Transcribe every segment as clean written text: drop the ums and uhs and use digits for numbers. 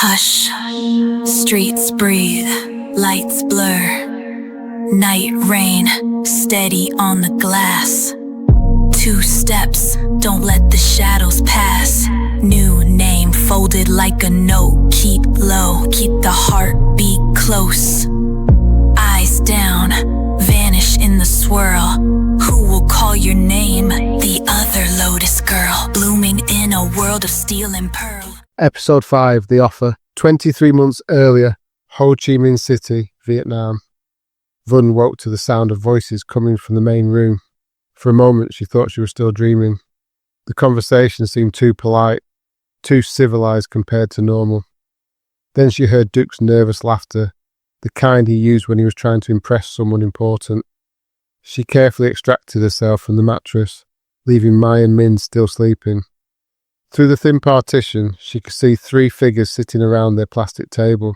Hush, streets breathe, lights blur. Night rain, steady on the glass. 2 steps, don't let the shadows pass. New name folded like a note. Keep low, keep the heartbeat close. Eyes down, vanish in the swirl. Who will call your name? The other Lotus Girl, blooming in a world of steel and pearl. Episode 5, The Offer. 23 months earlier, Ho Chi Minh City, Vietnam. Vun woke to the sound of voices coming from the main room. For a moment, she thought she was still dreaming. The conversation seemed too polite, too civilized compared to normal. Then she heard Duke's nervous laughter, the kind he used when he was trying to impress someone important. She carefully extracted herself from the mattress, leaving Mai and Min still sleeping. Through the thin partition, she could see 3 figures sitting around their plastic table.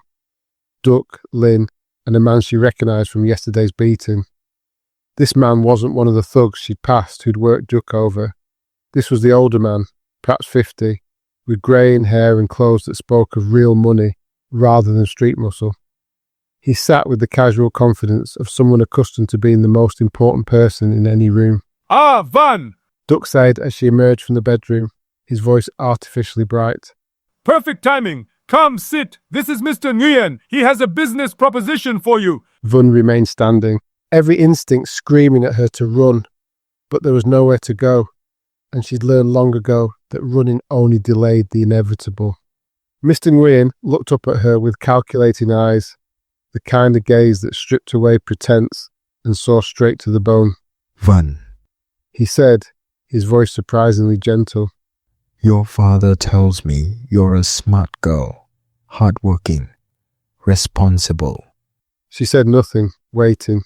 Duck, Lin, and a man she recognised from yesterday's beating. This man wasn't one of the thugs she'd passed who'd worked Duck over. This was the older man, perhaps 50, with greying hair and clothes that spoke of real money rather than street muscle. He sat with the casual confidence of someone accustomed to being the most important person in any room. Ah, Van! Duck said as she emerged from the bedroom, his voice artificially bright. Perfect timing. Come, sit. This is Mr. Nguyen. He has a business proposition for you. Vun remained standing, every instinct screaming at her to run, but there was nowhere to go, and she'd learned long ago that running only delayed the inevitable. Mr. Nguyen looked up at her with calculating eyes, the kind of gaze that stripped away pretense and saw straight to the bone. Vun, He said, his voice surprisingly gentle. your father tells me you're a smart girl, hardworking, responsible. She said nothing, waiting.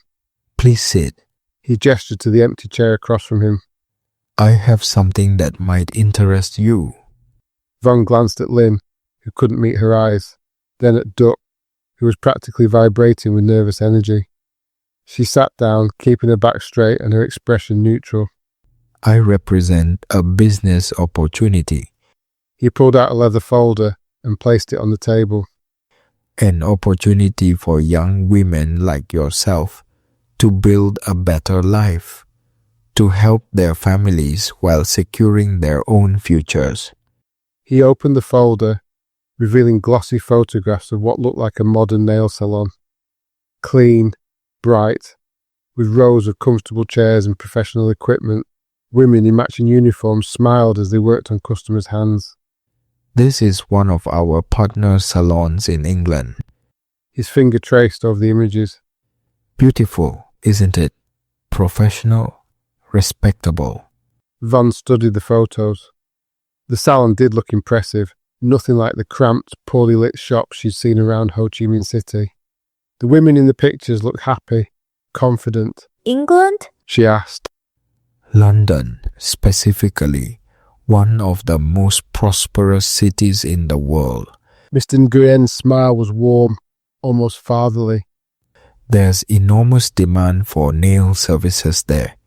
Please sit. He gestured to the empty chair across from him. I have something that might interest you. Von glanced at Lin, who couldn't meet her eyes, then at Duck, who was practically vibrating with nervous energy. She sat down, keeping her back straight and her expression neutral. I represent a business opportunity. He pulled out a leather folder and placed it on the table. An opportunity for young women like yourself to build a better life, to help their families while securing their own futures. He opened the folder, revealing glossy photographs of what looked like a modern nail salon. Clean, bright, with rows of comfortable chairs and professional equipment. Women in matching uniforms smiled as they worked on customers' hands. This is one of our partner salons in England. His finger traced over the images. Beautiful, isn't it? Professional, respectable. Van studied the photos. The salon did look impressive, nothing like the cramped, poorly lit shops she'd seen around Ho Chi Minh City. The women in the pictures looked happy, confident. England? She asked. London, specifically, one of the most prosperous cities in the world. Mr. Nguyen's smile was warm, almost fatherly. There's enormous demand for nail services there.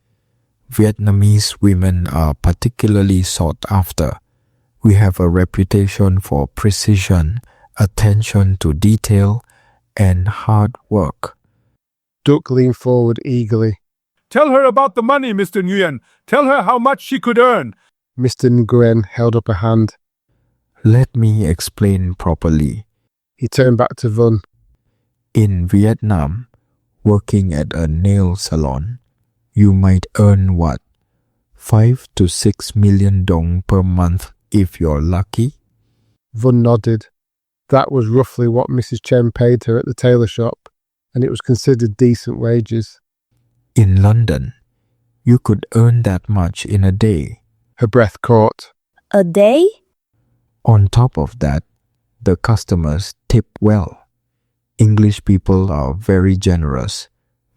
Vietnamese women are particularly sought after. We have a reputation for precision, attention to detail, and hard work. Duck leaned forward eagerly. Tell her about the money, Mr. Nguyen. Tell her how much she could earn. Mr. Nguyen held up a hand. Let me explain properly. He turned back to Vun. In Vietnam, working at a nail salon, you might earn what? 5 to 6 million dong per month if you're lucky? Vun nodded. That was roughly what Mrs. Chen paid her at the tailor shop, and it was considered decent wages. In London, you could earn that much in a day. Her breath caught. A day? On top of that, the customers tip well. English people are very generous,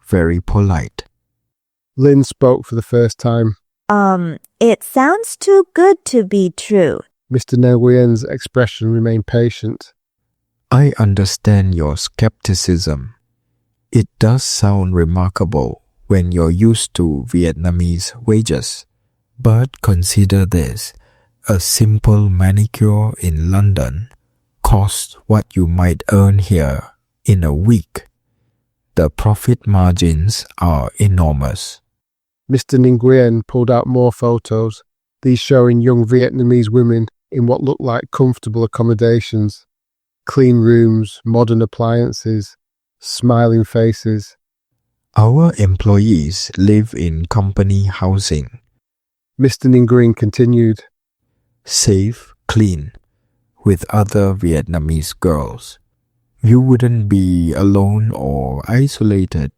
very polite. Lin spoke for the first time. It sounds too good to be true. Mr. Nguyen's expression remained patient. I understand your skepticism. It does sound remarkable when you're used to Vietnamese wages. But consider this, a simple manicure in London costs what you might earn here in a week. The profit margins are enormous. Mr. Nguyen pulled out more photos, these showing young Vietnamese women in what looked like comfortable accommodations. Clean rooms, modern appliances, smiling faces. Our employees live in company housing. Mr. Nguyen continued. Safe, clean, with other Vietnamese girls. You wouldn't be alone or isolated.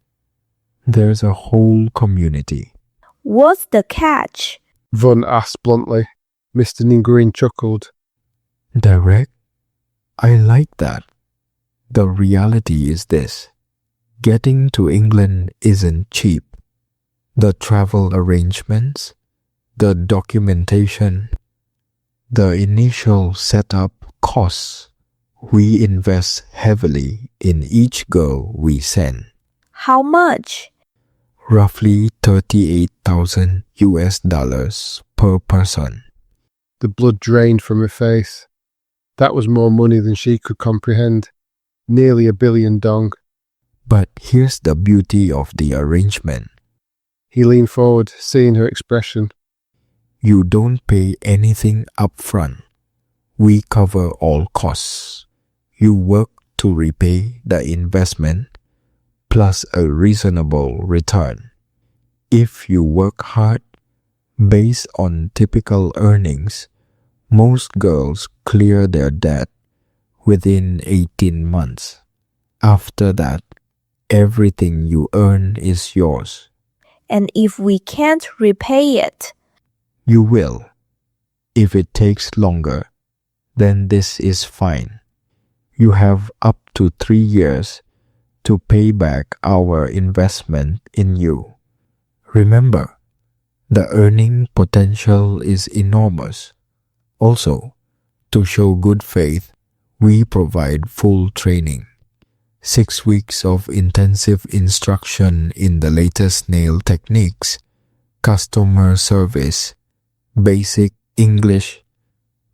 There's a whole community. What's the catch? Vun asked bluntly. Mr. Nguyen chuckled. Direct? I like that. The reality is this. Getting to England isn't cheap. The travel arrangements, the documentation, the initial setup costs. We invest heavily in each girl we send. How much? Roughly $38,000 per person. The blood drained from her face. That was more money than she could comprehend. Nearly $1 billion dong. But here's the beauty of the arrangement. He leaned forward, seeing her expression. You don't pay anything up front. We cover all costs. You work to repay the investment plus a reasonable return. If you work hard, based on typical earnings, most girls clear their debt within 18 months. After that, everything you earn is yours. And if we can't repay it? You will. If it takes longer, then this is fine. You have up to 3 years to pay back our investment in you. Remember, the earning potential is enormous. Also, to show good faith, we provide full training. 6 weeks of intensive instruction in the latest nail techniques, customer service, basic English.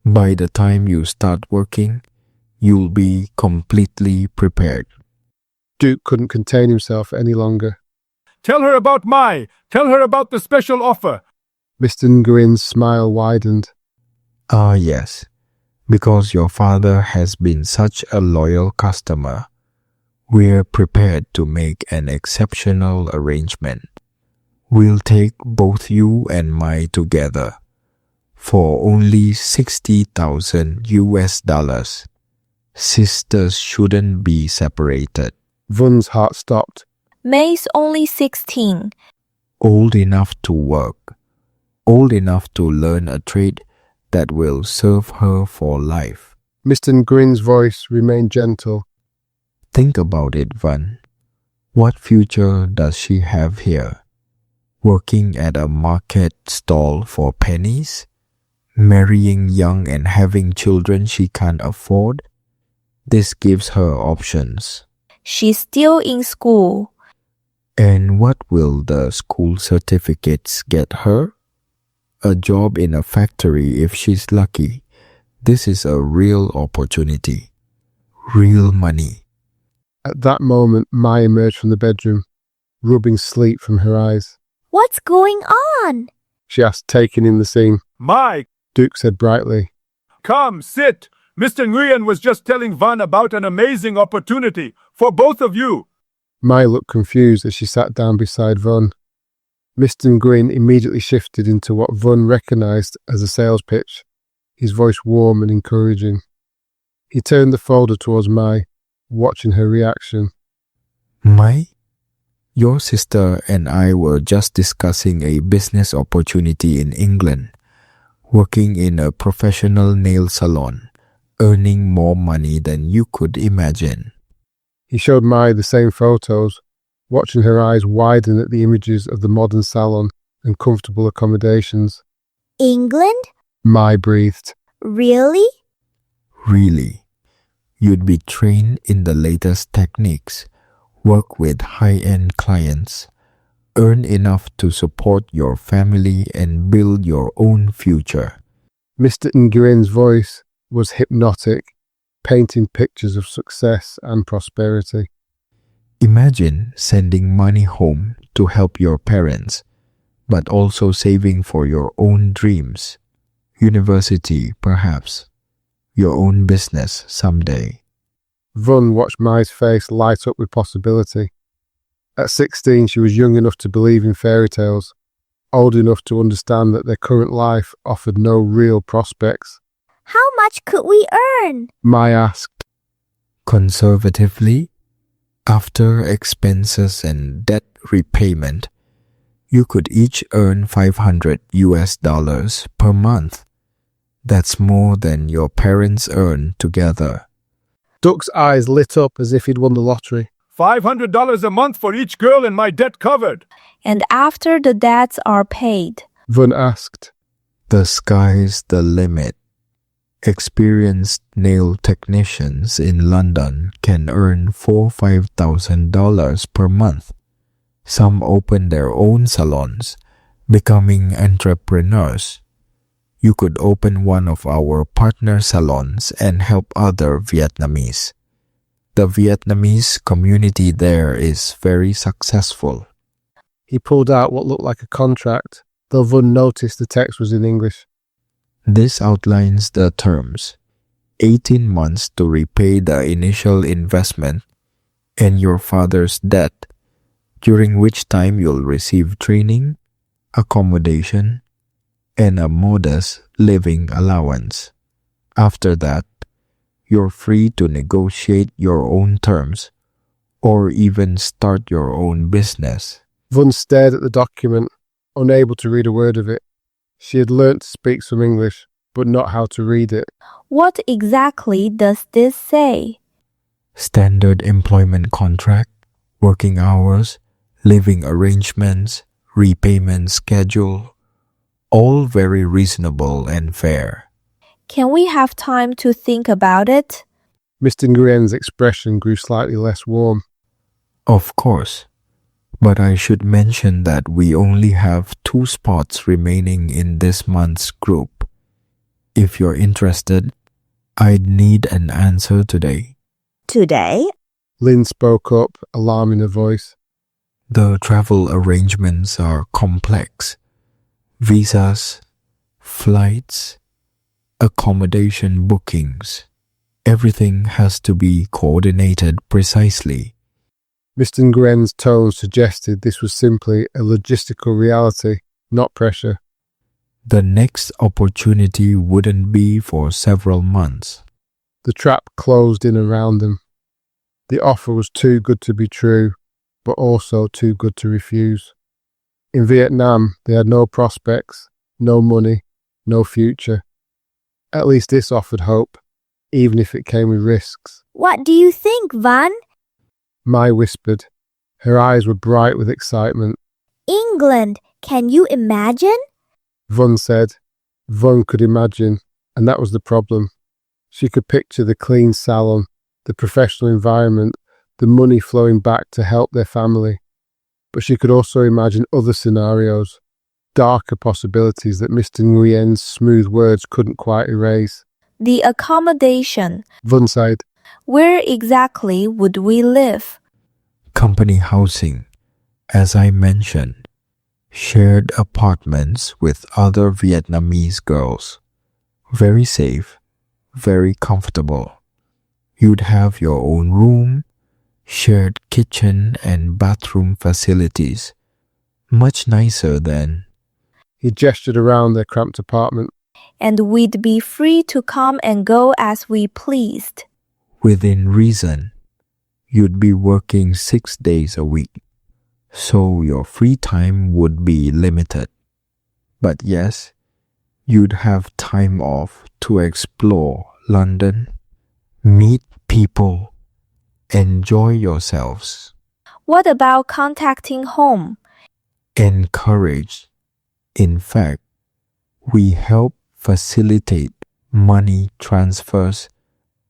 By the time you start working, you'll be completely prepared. Duke couldn't contain himself any longer. Tell her about Tell her about the special offer. Mr. Nguyen's smile widened. Ah, yes. Because your father has been such a loyal customer, we're prepared to make an exceptional arrangement. We'll take both you and Mai together for only $60,000. Sisters shouldn't be separated. Vun's heart stopped. May's only 16. Old enough to work. Old enough to learn a trade that will serve her for life. Mr. Nguyen's voice remained gentle. Think about it, Van. What future does she have here? Working at a market stall for pennies? Marrying young and having children she can't afford? This gives her options. She's still in school. And what will the school certificates get her? A job in a factory if she's lucky. This is a real opportunity. Real money. At that moment, Mai emerged from the bedroom, rubbing sleep from her eyes. What's going on? She asked, taking in the scene. Mike, Duke said brightly. come, sit. Mr. Nguyen was just telling Van about an amazing opportunity for both of you. Mai looked confused as she sat down beside Vun. Mr. Nguyen immediately shifted into what Vun recognized as a sales pitch, his voice warm and encouraging. He turned the folder towards Mai, watching her reaction. Mai, your sister and I were just discussing a business opportunity in England, working in a professional nail salon, earning more money than you could imagine. He showed Mai the same photos, watching her eyes widen at the images of the modern salon and comfortable accommodations. England? Mai breathed. Really? Really, you'd be trained in the latest techniques, work with high-end clients, earn enough to support your family and build your own future. Mr. Nguyen's voice was hypnotic. painting pictures of success and prosperity. Imagine sending money home to help your parents, but also saving for your own dreams. University, perhaps. Your own business someday. Vun watched Mai's face light up with possibility. At 16, she was young enough to believe in fairy tales, old enough to understand that their current life offered no real prospects. How much could we earn? Mai asked. Conservatively, after expenses and debt repayment, you could each earn $500 per month. That's more than your parents earn together. Duck's eyes lit up as if he'd won the lottery. $500 a month for each girl and my debt covered. And after the debts are paid? Vun asked. The sky's the limit. Experienced nail technicians in London can earn $4,000–5,000 per month. Some open their own salons, becoming entrepreneurs. You could open one of our partner salons and help other Vietnamese. The Vietnamese community there is very successful. He pulled out what looked like a contract, though Vun noticed the text was in English. This outlines the terms. 18 months to repay the initial investment and your father's debt, during which time you'll receive training, accommodation, and a modest living allowance. After that, you're free to negotiate your own terms or even start your own business. Vun stared at the document, unable to read a word of it. She had learnt to speak some English, but not how to read it. What exactly does this say? Standard employment contract, working hours, living arrangements, repayment schedule, all very reasonable and fair. Can we have time to think about it? Mr. Nguyen's expression grew slightly less warm. Of course. But I should mention that we only have 2 spots remaining in this month's group. If you're interested, I'd need an answer today. Today? Lynn spoke up, alarm in her voice. The travel arrangements are complex. Visas, flights, accommodation bookings. Everything has to be coordinated precisely. Mr. Nguyen's tone suggested this was simply a logistical reality, not pressure. The next opportunity wouldn't be for several months. The trap closed in around them. The offer was too good to be true, but also too good to refuse. In Vietnam, they had no prospects, no money, no future. At least this offered hope, even if it came with risks. What do you think, Van? Mai whispered. Her eyes were bright with excitement. England, can you imagine? Vun said. Vun could imagine, and that was the problem. She could picture the clean salon, the professional environment, the money flowing back to help their family. But she could also imagine other scenarios, darker possibilities that Mr. Nguyen's smooth words couldn't quite erase. The accommodation. Vun said. Where exactly would we live? Company housing, as I mentioned. Shared apartments with other Vietnamese girls. Very safe, very comfortable. You'd have your own room, shared kitchen and bathroom facilities. Much nicer than... He gestured around their cramped apartment. And we'd be free to come and go as we pleased. Within reason. You'd be working 6 days a week, so your free time would be limited. But yes, you'd have time off to explore London, meet people, enjoy yourselves. What about contacting home? Encourage. In fact, we help facilitate money transfers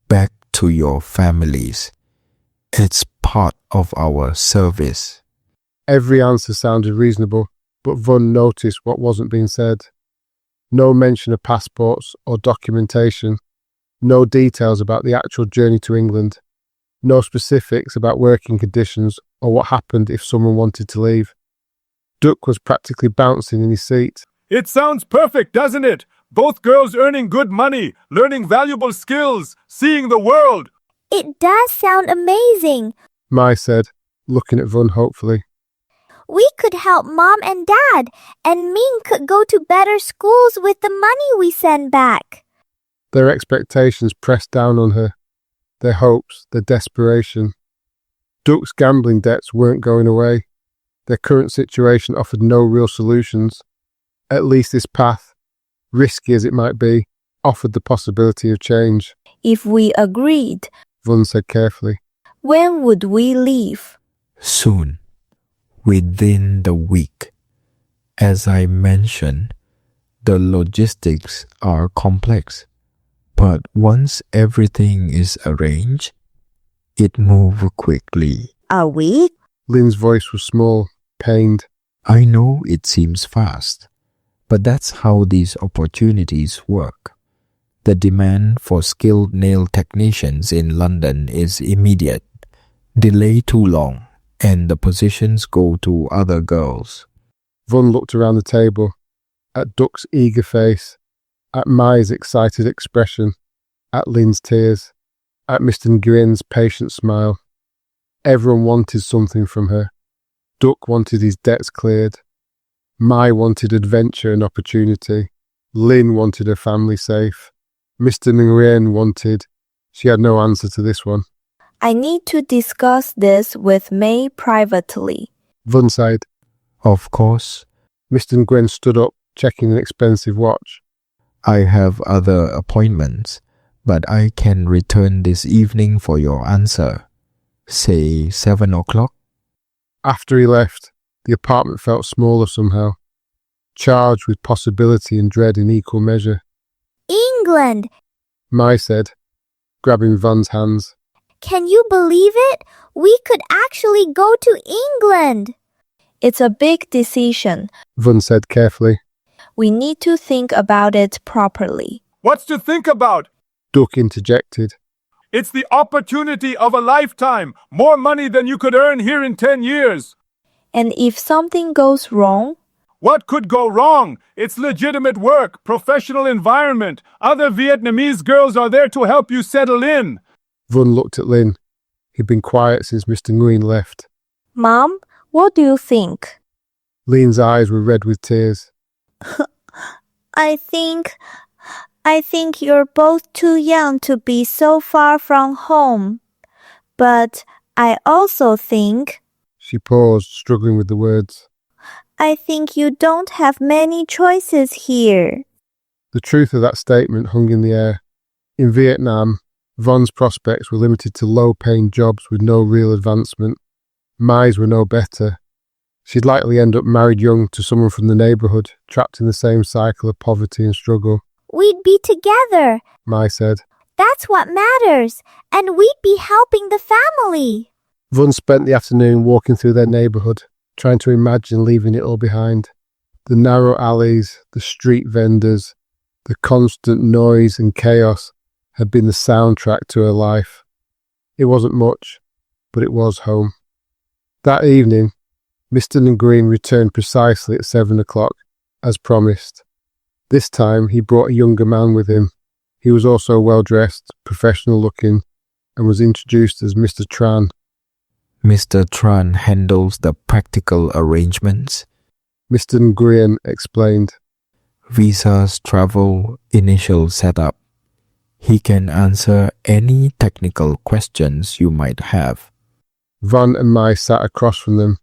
back to your families. It's part of our service. Every answer sounded reasonable, but Vun noticed what wasn't being said. No mention of passports or documentation. No details about the actual journey to England. No specifics about working conditions or what happened if someone wanted to leave. Duck was practically bouncing in his seat. It sounds perfect, doesn't it? Both girls earning good money, learning valuable skills, seeing the world. It does sound amazing. Mai said, looking at Vun hopefully. We could help Mom and Dad, and Ming could go to better schools with the money we send back. Their expectations pressed down on her. Their hopes, their desperation. Duck's gambling debts weren't going away. Their current situation offered no real solutions. At least this path, risky as it might be, offered the possibility of change. If we agreed, Vun said carefully. when would we leave? Soon, within the week. As I mentioned, the logistics are complex, but once everything is arranged, it moves quickly. A week? Lynn's voice was small, pained. I know it seems fast, but that's how these opportunities work. The demand for skilled nail technicians in London is immediate. Delay too long, and the positions go to other girls. Vun looked around the table, at Duck's eager face, at Mai's excited expression, at Lynn's tears, at Mr. Nguyen's patient smile. Everyone wanted something from her. Duck wanted his debts cleared. Mai wanted adventure and opportunity. Lynn wanted her family safe. Mr. Nguyen wanted... She had no answer to this one. I need to discuss this with May privately. Vun sighed. Of course, Mr. Nguyen stood up, checking an expensive watch. I have other appointments, but I can return this evening for your answer. Say 7 o'clock? After he left, the apartment felt smaller somehow, charged with possibility and dread in equal measure. England! Mai said, grabbing Vun's hands. Can you believe it? We could actually go to England! It's a big decision. Vun said carefully. We need to think about it properly. What's to think about? Duck interjected. It's the opportunity of a lifetime. More money than you could earn here in 10 years. And if something goes wrong? What could go wrong? It's legitimate work, professional environment. Other Vietnamese girls are there to help you settle in. Vun looked at Lynn. He'd been quiet since Mr. Nguyen left. Mom, what do you think? Lynn's eyes were red with tears. I think you're both too young to be so far from home. But I also think... She paused, struggling with the words. I think you don't have many choices here. The truth of that statement hung in the air. In Vietnam, Von's prospects were limited to low-paying jobs with no real advancement. Mai's were no better. She'd likely end up married young to someone from the neighbourhood, trapped in the same cycle of poverty and struggle. We'd be together. Mai said. That's what matters. And we'd be helping the family. Vun spent the afternoon walking through their neighbourhood, trying to imagine leaving it all behind. The narrow alleys, the street vendors, the constant noise and chaos had been the soundtrack to her life. It wasn't much, but it was home. That evening, Mr. Nguyen returned precisely at 7 o'clock, as promised. This time he brought a younger man with him. He was also well-dressed, professional-looking, and was introduced as Mr. Tran. Mr. Tran handles the practical arrangements. Mr. Nguyen explained. Visas, travel, initial setup. He can answer any technical questions you might have. Van and Mai sat across from them,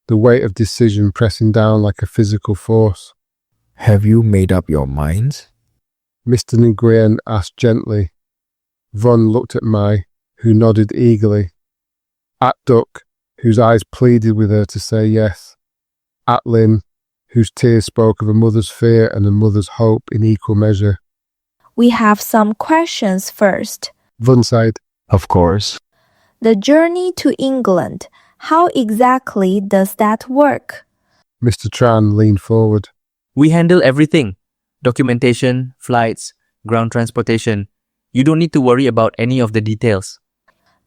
the weight of decision pressing down like a physical force. Have you made up your minds? Mr. Nguyen asked gently. Von looked at Mai, who nodded eagerly. At Duck, whose eyes pleaded with her to say yes. At Lynn, whose tears spoke of a mother's fear and a mother's hope in equal measure. We have some questions first. Von sighed. Of course. The journey to England, how exactly does that work? Mr. Tran leaned forward. We handle everything. Documentation, flights, ground transportation. You don't need to worry about any of the details.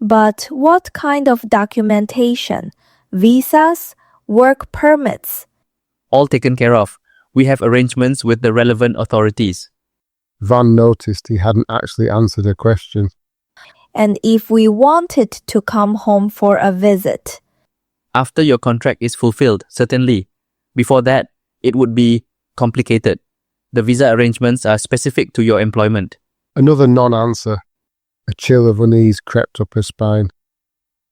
But what kind of documentation? Visas? Work permits? All taken care of. We have arrangements with the relevant authorities. Van noticed he hadn't actually answered her question. And if we wanted to come home for a visit? After your contract is fulfilled, certainly. Before that, it would be complicated. The visa arrangements are specific to your employment. Another non-answer. A chill of unease crept up her spine.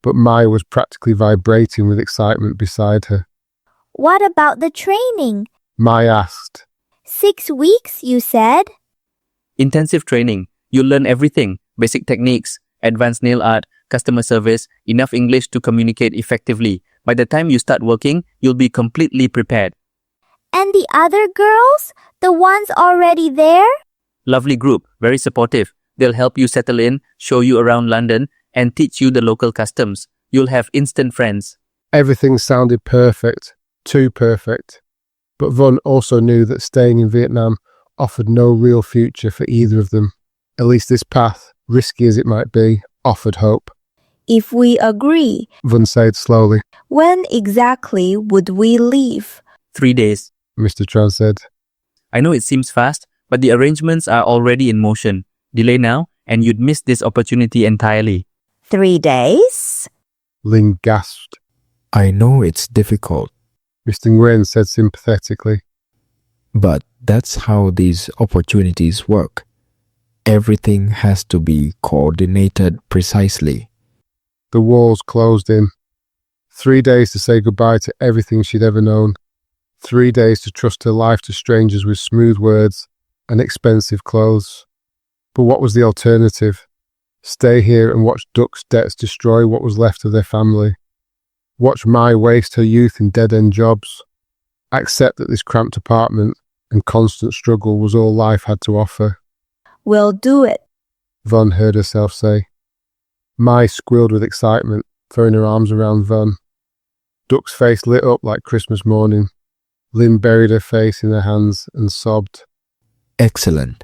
But Mai was practically vibrating with excitement beside her. What about the training? Mai asked. 6 weeks, you said? Intensive training. You'll learn everything. Basic techniques, advanced nail art, customer service, enough English to communicate effectively. By the time you start working, you'll be completely prepared. And the other girls? The ones already there? Lovely group, very supportive. They'll help you settle in, show you around London, and teach you the local customs. You'll have instant friends. Everything sounded perfect. Too perfect. But Vun also knew that staying in Vietnam offered no real future for either of them. At least this path, risky as it might be, offered hope. If we agree, Vun said slowly. when exactly would we leave? 3 days. Mr. Tran said. I know it seems fast, but the arrangements are already in motion. Delay now, and you'd miss this opportunity entirely. 3 days? Ling gasped. I know it's difficult, Mr. Nguyen said sympathetically. but that's how these opportunities work. Everything has to be coordinated precisely. The walls closed in. 3 days to say goodbye to everything she'd ever known. 3 days to trust her life to strangers with smooth words and expensive clothes. But what was the alternative? Stay here and watch Duck's debts destroy what was left of their family. Watch Mai waste her youth in dead-end jobs. Accept that this cramped apartment and constant struggle was all life had to offer. We'll do it. Vun heard herself say. Mai squealed with excitement, throwing her arms around Vun. Duck's face lit up like Christmas morning. Lynn buried her face in her hands and sobbed. Excellent.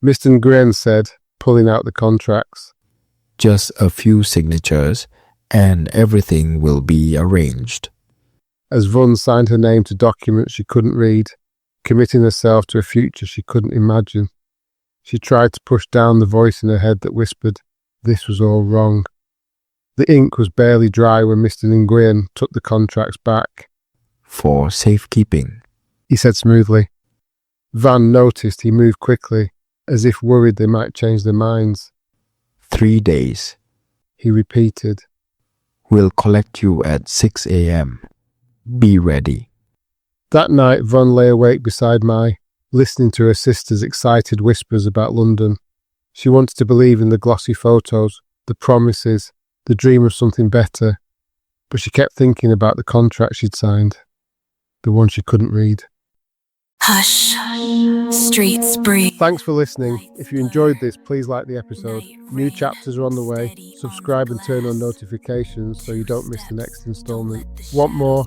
Mr. Nguyen said, pulling out the contracts. Just a few signatures and everything will be arranged. As Vun signed her name to documents she couldn't read, committing herself to a future she couldn't imagine, she tried to push down the voice in her head that whispered, this was all wrong. The ink was barely dry when Mr. Nguyen took the contracts back. For safekeeping. He said smoothly. Van noticed he moved quickly, as if worried they might change their minds. 3 days. He repeated. We'll collect you at 6 a.m. Be ready. That night, Vun lay awake beside Mai, listening to her sister's excited whispers about London. She wanted to believe in the glossy photos, the promises, the dream of something better, but she kept thinking about the contract she'd signed, the one she couldn't read. Hush, streets breathe. Thanks for listening. If you enjoyed this, please like the episode. New chapters are on the way. Subscribe and turn on notifications so you don't miss the next installment. Want more?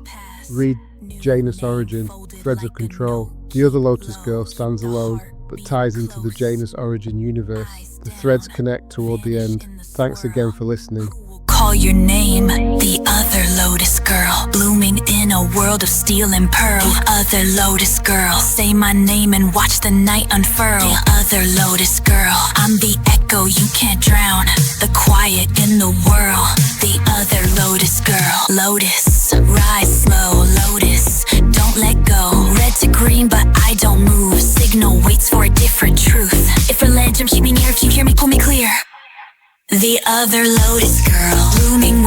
Read Janus Origin, Threads of Control. The Other Lotus Girl stands alone, but ties into the Janus Origin universe. The threads connect toward the end. Thanks again for listening. Call your name, the other Lotus Girl, blooming in a world of steel and pearl. The other Lotus Girl, say my name and watch the night unfurl. The other Lotus Girl, I'm the echo you can't drown, the quiet in the world. The other Lotus Girl, Lotus, rise slow, Lotus, don't let go. Red to green, but I don't move. Signal waits for a different truth. If a ledge, I'm keeping here. If you hear me, pull me clear. The other Lotus Girl, blooming